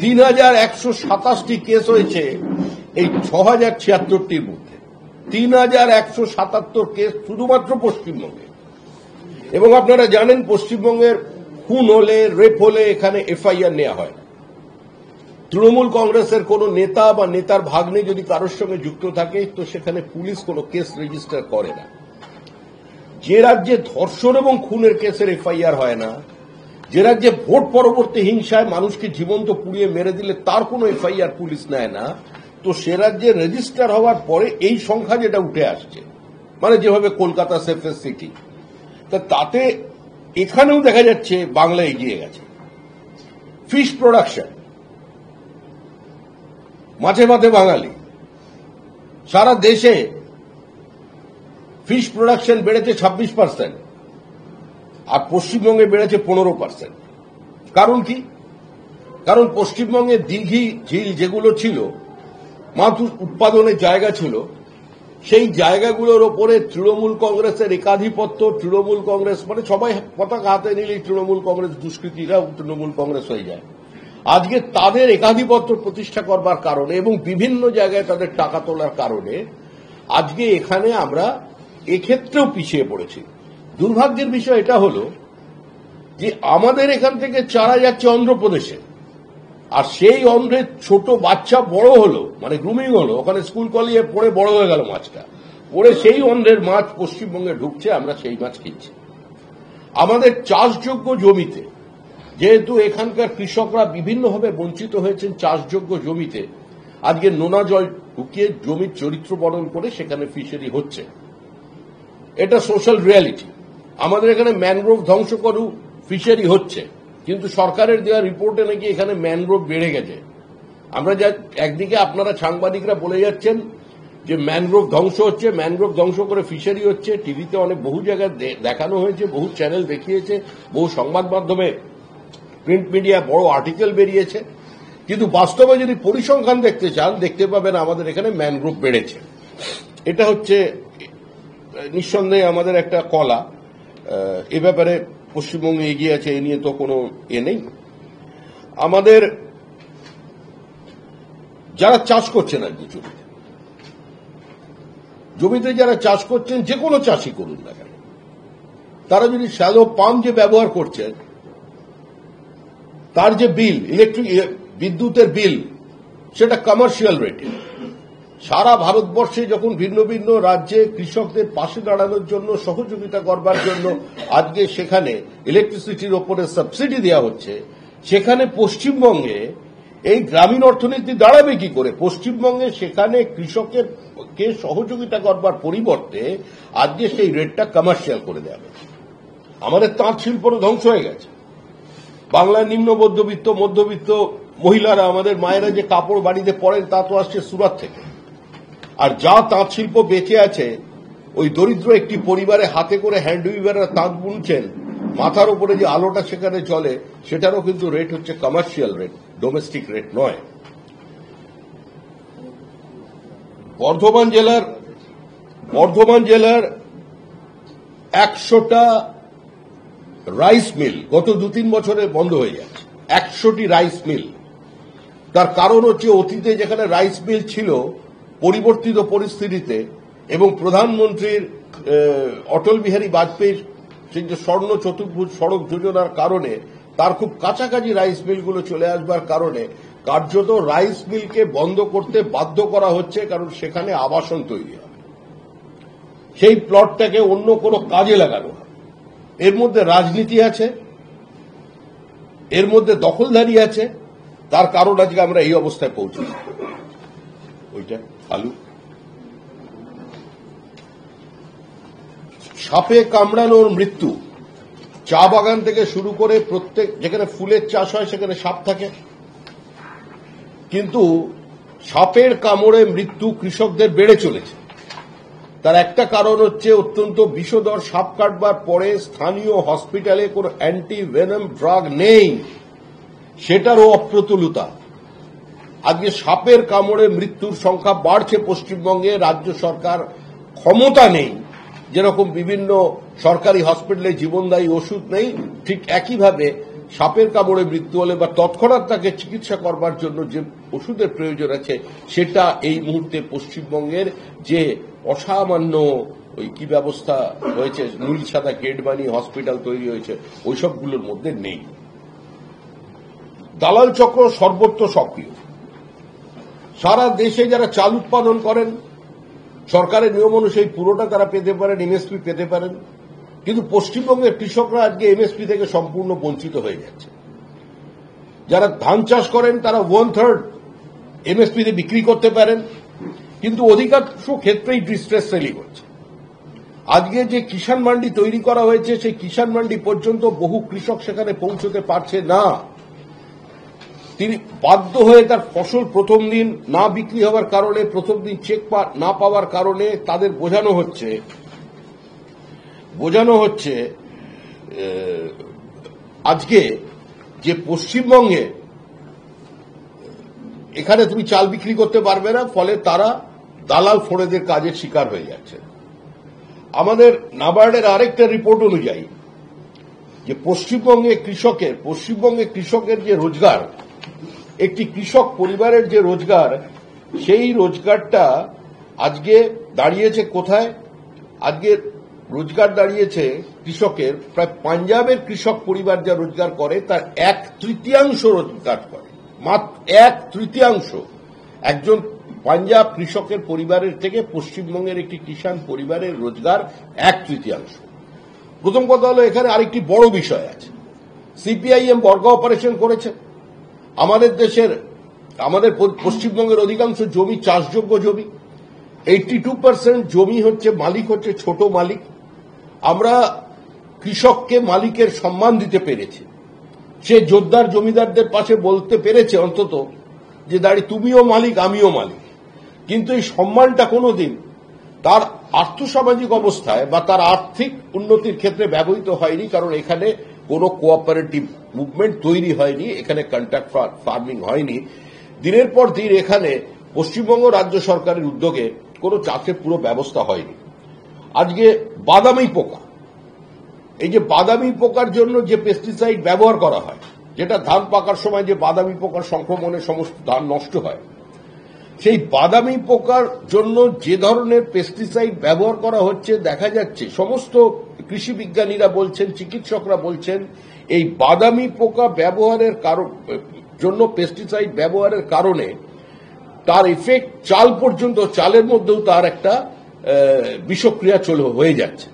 3127টি case হয়েছে এই 6076টির মধ্যে। 3177 কেস শুধুমাত্র পশ্চিমবঙ্গে। এবং আপনারা জানেন পশ্চিমবঙ্গের খুন হলে, রেপ হলে এখানে এফআইআর নেওয়া হয় না। তৃণমূল কংগ্রেসের কোন নেতা বা নেতার ভাগ্নে যদি কারোর সঙ্গে যুক্ত থাকে তো সেখানে পুলিশ কোন কেস রেজিস্টার করে না। যে রাজ্যে ধর্ষণ এবং খুনের কেসের এফআইআর হয় না, যে রাজ্যে ভোট পরবর্তী হিংসায় মানুষকে জীবন্ত পুড়িয়ে মেরে দিলে তার কোনো এফআইআর পুলিশ নেয় না, তো সে রাজ্যে রেজিস্টার হওয়ার পরে এই সংখ্যা যেটা উঠে আসছে, মানে যেভাবে কলকাতা সেফেস্ট সিটি, তাতে এখানেও দেখা যাচ্ছে বাংলা এগিয়ে গেছে। ফিশ প্রোডাকশন, মাছে ভাতে বাঙালি, সারা দেশে ফিশ প্রোডাকশন বেড়েছে 26%, আর পশ্চিমবঙ্গে বেড়েছে 15%। কারণ কি? কারণ পশ্চিমবঙ্গে দিঘি, ঝিল যেগুলো ছিল, মাছ উৎপাদনের জায়গা ছিল, সেই জায়গাগুলোর ওপরে তৃণমূল কংগ্রেসের একাধিপত্য। তৃণমূল কংগ্রেস মানে সবাই পতাকা হাতে নিলেই তৃণমূল কংগ্রেস, দুষ্কৃতীরা তৃণমূল কংগ্রেস হয়ে যায়। আজকে তাদের একাধিপত্য প্রতিষ্ঠা করবার কারণে এবং বিভিন্ন জায়গায় তাদের টাকা তোলার কারণে আজকে এখানে আমরা এক্ষেত্রেও পিছিয়ে পড়েছি। দুর্ভাগ্যের বিষয় এটা হলো যে আমাদের এখান থেকে চারা যাচ্ছে অন্ধ্রপ্রদেশে, আর সেই অন্ধ্রের ছোট বাচ্চা বড় হলো, মানে গ্রুমিং হলো, ওখানে স্কুল কলেজে পড়ে বড় হয়ে গেল মাছটা, পড়ে সেই অন্ধ্রের মাছ পশ্চিমবঙ্গে ঢুকছে, আমরা সেই মাছ কিনছি। আমাদের চাষযোগ্য জমিতে, যেহেতু এখানকার কৃষকরা বিভিন্নভাবে বঞ্চিত হয়েছেন চাষযোগ্য জমিতে, আজকে নোনা জল ঢুকিয়ে জমির চরিত্র বর্ণন করে সেখানে ফিশারি হচ্ছে। এটা সোশ্যাল রিয়ালিটি। আমাদের এখানে ম্যানগ্রোভ ধ্বংস করু ফিশারি হচ্ছে, কিন্তু সরকারের দেওয়া রিপোর্টে নাকি এখানে ম্যানগ্রোভ বেড়ে গেছে। আমরা যা একদিকে আপনারা সাংবাদিকরা বলে যাচ্ছেন যে ম্যানগ্রোভ ধ্বংস হচ্ছে, ম্যানগ্রোভ ধ্বংস করে ফিশারি হচ্ছে, টিভিতে অনেক বহু জায়গায় দেখানো হয়েছে, বহু চ্যানেল দেখিয়েছে, বহু সংবাদ মাধ্যমে, প্রিন্ট মিডিয়া বড় আর্টিকেল বেরিয়েছে, কিন্তু বাস্তবে যদি পরিসংখ্যান দেখতে চান দেখতে পাবেন আমাদের এখানে ম্যানগ্রোভ বেড়েছে। এটা হচ্ছে নিঃসন্দেহে আমাদের একটা কলা। এ ব্যাপারে পশ্চিমবঙ্গে এগিয়ে আছে, এ নিয়ে তো কোনো নেই। আমাদের যারা চাষ করছেন আর কি, জমিতে যারা চাষ করছেন, যে কোনো চাষই করুন না কেন, তারা যদি শ্যালো পাম্প যে ব্যবহার করছেন, তার যে বিল, বিদ্যুতের বিল, সেটা কমার্শিয়াল রেটে। সারা ভারতবর্ষে যখন ভিন্ন ভিন্ন রাজ্যে কৃষকদের পাশে দাঁড়ানোর জন্য, সহযোগিতা করবার জন্য আজকে সেখানে ইলেকট্রিসিটির ওপরে সাবসিডি দেওয়া হচ্ছে, সেখানে পশ্চিমবঙ্গে এই গ্রামীণ অর্থনীতি দাঁড়াবে কি করে? পশ্চিমবঙ্গে সেখানে কৃষকের কে সহযোগিতা করবার পরিবর্তে আজকে সেই রেটটা কমার্শিয়াল করে দেওয়া হচ্ছে। আমাদের তাঁত শিল্পরও ধ্বংস হয়ে গেছে। বাংলার নিম্ন মধ্যবিত্ত মহিলারা, আমাদের মায়েরা যে কাপড় বাড়িতে পরেন, তা তো আসছে সুরাত থেকে। আর যা তাঁত শিল্প বেঁচে আছে, ওই দরিদ্র একটি পরিবারে হাতে করে হ্যান্ড উইভাররা তাঁত বুনছেন, মাথার উপরে যে আলোটা সেখানে চলে, সেটারও কিন্তু রেট হচ্ছে কমার্শিয়াল রেট, ডোমেস্টিক রেট নয়। বর্ধমান জেলার 100টা রাইস মিল গত 2-3 বছরে বন্ধ হয়ে যাচ্ছে। 100টি রাইস মিল। তার কারণ হচ্ছে অতীতে যেখানে রাইস মিল ছিল, পরিবর্তিত পরিস্থিতিতে এবং প্রধানমন্ত্রীর অটল বিহারী বাজপেয়ীর সেই যে স্বর্ণ চতুর্ভুজ সড়ক যোজনার কারণে তার খুব কাছাকাছি রাইস মিলগুলো চলে আসবার কারণে কার্যত রাইস মিলকে বন্ধ করতে বাধ্য করা হচ্ছে, কারণ সেখানে আবাসন তৈরি হবে, সেই প্লটটাকে অন্য কোনো কাজে লাগানো হবে। এর মধ্যে রাজনীতি আছে, এর মধ্যে দখলদারি আছে, তার কারণ আজকে আমরা এই অবস্থায় পৌঁছেছি। ওইটা আলু, সাপে কামড়ানোর মৃত্যু, চা বাগান থেকে শুরু করে প্রত্যেক যেখানে ফুলের চাষ হয় সেখানে সাপ থাকে, কিন্তু সাপের কামড়ে মৃত্যু কৃষকদের বেড়ে চলেছে। তার একটা কারণ হচ্ছে অত্যন্ত বিষধর সাপ কাটবার পরে স্থানীয় হসপিটালে কোনো অ্যান্টিভেনম ড্রাগ নেই, সেটারও অপ্রতুলতা। আজকে সাপের কামড়ে মৃত্যুর সংখ্যা বাড়ছে পশ্চিমবঙ্গে। রাজ্য সরকার ক্ষমতা নেই, যেরকম বিভিন্ন সরকারি হসপিটালে জীবনদায়ী ওষুধ নেই, ঠিক একইভাবে সাপের কামড়ে মৃত্যু হলে বা তৎক্ষণাৎ তাকে চিকিৎসা করবার জন্য যে ওষুধের প্রয়োজন আছে সেটা এই মুহূর্তে পশ্চিমবঙ্গের যে অসামান্য ওই কি ব্যবস্থা হয়েছে, নীল সাদা গেট বানিয়ে হসপিটাল তৈরি হয়েছে, ওইসবগুলোর মধ্যে নেই। দালাল চক্র সর্বত্র সক্রিয়। সারা দেশে যারা চাল উৎপাদন করেন সরকারের নিয়ম অনুযায়ী পুরোটা তারা পেতে পারেন, এমএসপি পেতে পারেন, কিন্তু পশ্চিমবঙ্গের কৃষকরা আজকে এমএসপি থেকে সম্পূর্ণ বঞ্চিত হয়ে যাচ্ছে। যারা ধান চাষ করেন তারা 1/3 এমএসপিতে বিক্রি করতে পারেন, কিন্তু অধিকাংশ ক্ষেত্রেই ডিস্ট্রেস সেলিং হচ্ছে। আজকে যে কিষাণ মান্ডি তৈরি করা হয়েছে সেই কিষাণ মান্ডি পর্যন্ত বহু কৃষক সেখানে পৌঁছতে পারছে না। তিনি বাধ্য হয়ে তার ফসল প্রথম দিন না বিক্রি হওয়ার কারণে, প্রথম দিন চেক না পাওয়ার কারণে তাদের বোঝানো হচ্ছে আজকে যে পশ্চিমবঙ্গে এখানে তুমি চাল বিক্রি করতে পারবে না, ফলে তারা দালাল ফোড়েদের কাজের শিকার হয়ে যাচ্ছে। আমাদের নাবার্ডের আরেকটা রিপোর্ট অনুযায়ী যে পশ্চিমবঙ্গে কৃষকের যে রোজগার, একটি কৃষক পরিবারের যে রোজগার, সেই রোজগারটা আজকে দাঁড়িয়েছে কোথায়? আজকে রোজগার দাঁড়িয়েছে কৃষকের, প্রায় পাঞ্জাবের কৃষক পরিবার যা রোজগার করে তার 1/3 রোজগার করে, মাত্র 1/3। একজন পাঞ্জাব কৃষকের পরিবারের থেকে পশ্চিমবঙ্গের একটি কিষাণ পরিবারের রোজগার 1/3। প্রথম কথা হলো এখানে আরেকটি বড় বিষয় আছে। সিপিআইএম বর্গা অপারেশন করেছে। আমাদের পশ্চিমবঙ্গের অধিকাংশ জমি চাষযোগ্য জমি, 82% জমি মালিক হচ্ছে ছোট মালিক। আমরা কৃষককে মালিকের সম্মান দিতে পেরেছি, সে জোরদার জমিদারদের পাশে বলতে পেরেছে অন্তত যে দাঁড়িয়ে তুমিও মালিক আমিও মালিক, কিন্তু এই সম্মানটা কোনোদিন তার আর্থসামাজিক অবস্থায় বা তার আর্থিক উন্নতির ক্ষেত্রে ব্যবহৃত হয়নি, কারণ এখানে কোনো কোঅপারেটিভ মুভমেন্ট তৈরি হয়নি, এখানে কন্ট্রাক্ট ফার্মিং হয়নি। দিনের পর দিন এখানে পশ্চিমবঙ্গ রাজ্য সরকারের উদ্যোগে কোনো চাষের পুরো ব্যবস্থা হয়নি। আজকে বাদামি পোকা, এই যে বাদামি পোকার জন্য যে পেস্টিসাইড ব্যবহার করা হয়, যেটা ধান পাকার সময় যে বাদামি পোকার সংক্রমণে সমস্ত ধান নষ্ট হয়, সেই বাদামি পোকার জন্য যে ধরনের পেস্টিসাইড ব্যবহার করা হচ্ছে দেখা যাচ্ছে, সমস্ত কৃষি বিজ্ঞানীরা বলছেন, চিকিৎসকরা বলছেন, এই বাদামি পোকা ব্যবহারের জন্য পেস্টিসাইড ব্যবহারের কারণে তার ইফেক্ট চাল পর্যন্ত, চালের মধ্যেও তার একটা বিষক্রিয়া হয়ে যাচ্ছে।